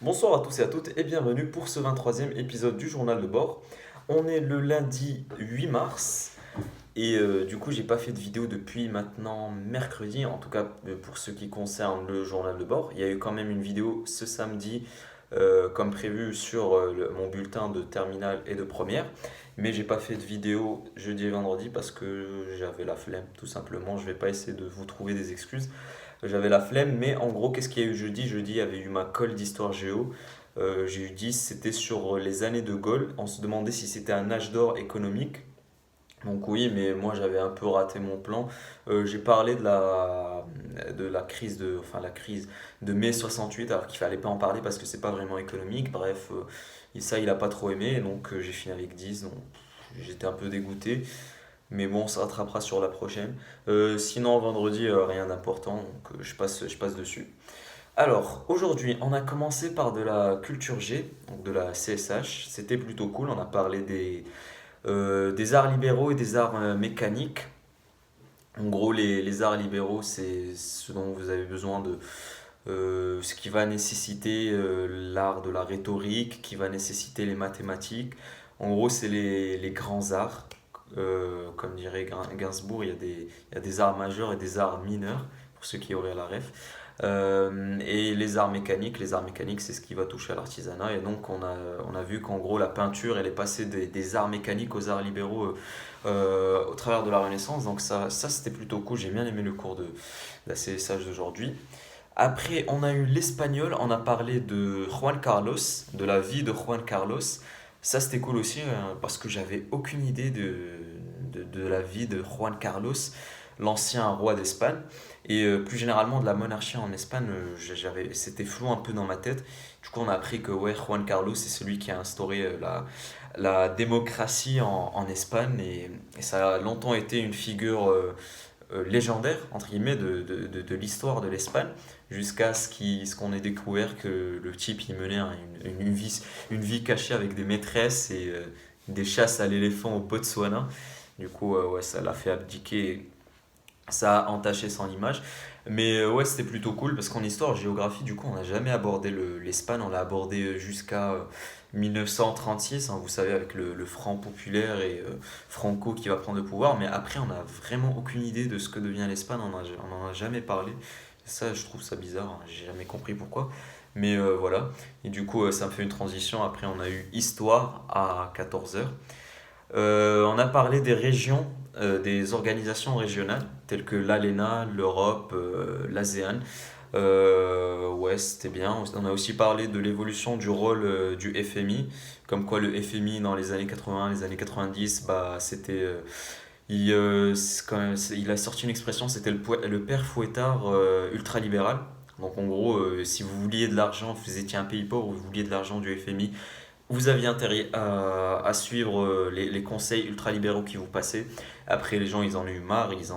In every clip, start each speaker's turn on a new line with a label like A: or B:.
A: Bonsoir à tous et à toutes et bienvenue pour ce 23e épisode du journal de bord. On est le lundi 8 mars et du coup j'ai pas fait de vidéo depuis maintenant mercredi, en tout cas pour ce qui concerne le journal de bord. Il y a eu quand même une vidéo ce samedi comme prévu sur mon bulletin de terminale et de première, mais j'ai pas fait de vidéo jeudi et vendredi parce que j'avais la flemme tout simplement. Je vais pas essayer de vous trouver des excuses. J'avais la flemme, mais en gros, qu'est-ce qu'il y a eu jeudi? Jeudi, il y avait eu ma colle d'histoire géo. J'ai eu 10, c'était sur les années de Gaulle. On se demandait si c'était un âge d'or économique. Donc oui, mais moi j'avais un peu raté mon plan. J'ai parlé de la crise enfin la crise de mai 68, alors qu'il fallait pas en parler parce que c'est pas vraiment économique. Bref, et ça il a pas trop aimé, donc j'ai fini avec 10. Donc j'étais un peu dégoûté. Mais bon, on se rattrapera sur la prochaine. Sinon, vendredi, rien d'important, donc je passe dessus. Alors, aujourd'hui, on a commencé par de la culture G, donc de la CSH. C'était plutôt cool, on a parlé des arts libéraux et des arts mécaniques. En gros, les arts libéraux, c'est ce dont vous avez besoin ce qui va nécessiter l'art de la rhétorique, qui va nécessiter les mathématiques. En gros, c'est les grands arts. Comme dirait Gainsbourg, il y a des arts majeurs et des arts mineurs, pour ceux qui auraient la ref. Et les arts mécaniques, c'est ce qui va toucher à l'artisanat. Et donc, on a vu qu'en gros, la peinture, elle est passée des arts mécaniques aux arts libéraux au travers de la Renaissance. Donc, ça c'était plutôt cool. J'ai bien aimé le cours de la CSH d'aujourd'hui. Après, on a eu l'espagnol, on a parlé de Juan Carlos, de la vie de Juan Carlos. Ça, c'était cool aussi parce que j'avais aucune idée de la vie de Juan Carlos, l'ancien roi d'Espagne. Et plus généralement de la monarchie en Espagne, c'était flou un peu dans ma tête. Du coup, on a appris que ouais, Juan Carlos, c'est celui qui a instauré la démocratie en Espagne. Et ça a longtemps été une figure légendaire, entre guillemets, de l'histoire de l'Espagne, jusqu'à ce qu'on ait découvert que le type, il menait une vie cachée avec des maîtresses et des chasses à l'éléphant au Botswana. Du coup, ouais, ça l'a fait abdiquer, ça a entaché son image. Mais ouais, c'était plutôt cool parce qu'en histoire, géographie, du coup, on n'a jamais abordé l'Espagne, on l'a abordé jusqu'à 1936, hein, vous savez, avec le franc populaire et Franco qui va prendre le pouvoir. Mais après, on n'a vraiment aucune idée de ce que devient l'Espagne, on n'en a jamais parlé. Ça, je trouve ça bizarre, hein, j'ai jamais compris pourquoi. Mais voilà, et du coup, ça me fait une transition. Après, on a eu histoire à 14 heures. On a parlé des régions, des organisations régionales, telles que l'ALENA, l'Europe, l'ASEAN. Ouais, c'était bien. On a aussi parlé de l'évolution du rôle du FMI, comme quoi le FMI dans les années 80, les années 90, bah, il a sorti une expression, c'était le père Fouettard ultralibéral. Donc en gros, si vous vouliez de l'argent, vous étiez un pays pauvre, vous vouliez de l'argent du FMI, vous aviez intérêt à suivre les conseils ultralibéraux qui vous passaient. Après, les gens, ils en ont eu marre, ils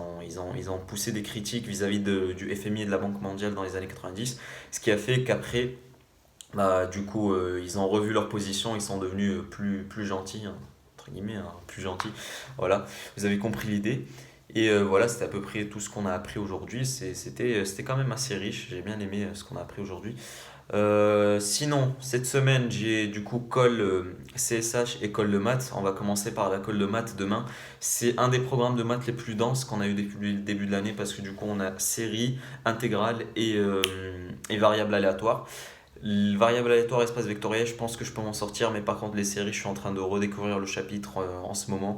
A: ont poussé des critiques vis-à-vis du FMI et de la Banque mondiale dans les années 90, ce qui a fait qu'après, bah, du coup, ils ont revu leur position, ils sont devenus plus gentils, hein, entre guillemets, hein, plus gentils. Voilà, vous avez compris l'idée. Et voilà, c'était à peu près tout ce qu'on a appris aujourd'hui. C'était quand même assez riche, j'ai bien aimé ce qu'on a appris aujourd'hui. Sinon, cette semaine, j'ai du coup colle CSH et colle de maths. On va commencer par la colle de maths demain. C'est un des programmes de maths les plus denses qu'on a eu depuis le début de l'année parce que du coup, on a série, intégrale et variable aléatoire. Le variable aléatoire, espace vectoriel, je pense que je peux m'en sortir, mais par contre, les séries, je suis en train de redécouvrir le chapitre en ce moment.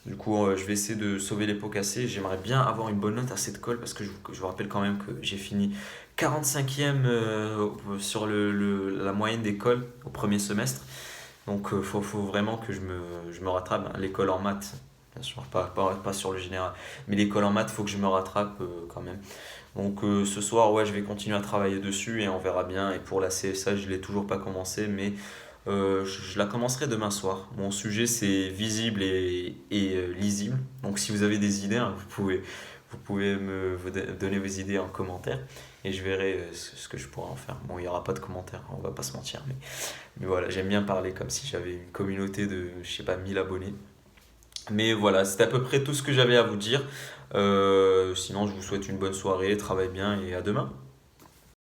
A: Du coup, je vais essayer de sauver les pots cassés. J'aimerais bien avoir une bonne note à cette colle parce que je vous rappelle quand même que j'ai fini 45e sur la moyenne des colles au premier semestre. Donc, faut vraiment que je me rattrape. L'école en maths, bien sûr, pas sur le général, mais l'école en maths, il faut que je me rattrape quand même. Donc, ce soir, ouais, je vais continuer à travailler dessus et on verra bien. Et pour la CSA, je ne l'ai toujours pas commencé, mais je la commencerai demain soir. Mon sujet, c'est visible et lisible. Donc, si vous avez des idées, hein, vous pouvez vous donner vos idées en commentaire et je verrai ce que je pourrais en faire. Bon, il n'y aura pas de commentaires, on va pas se mentir, mais voilà, j'aime bien parler comme si j'avais une communauté de, je sais pas, 1000 abonnés. Mais voilà, c'est à peu près tout ce que j'avais à vous dire. Sinon, je vous souhaite une bonne soirée, travaillez bien et à demain.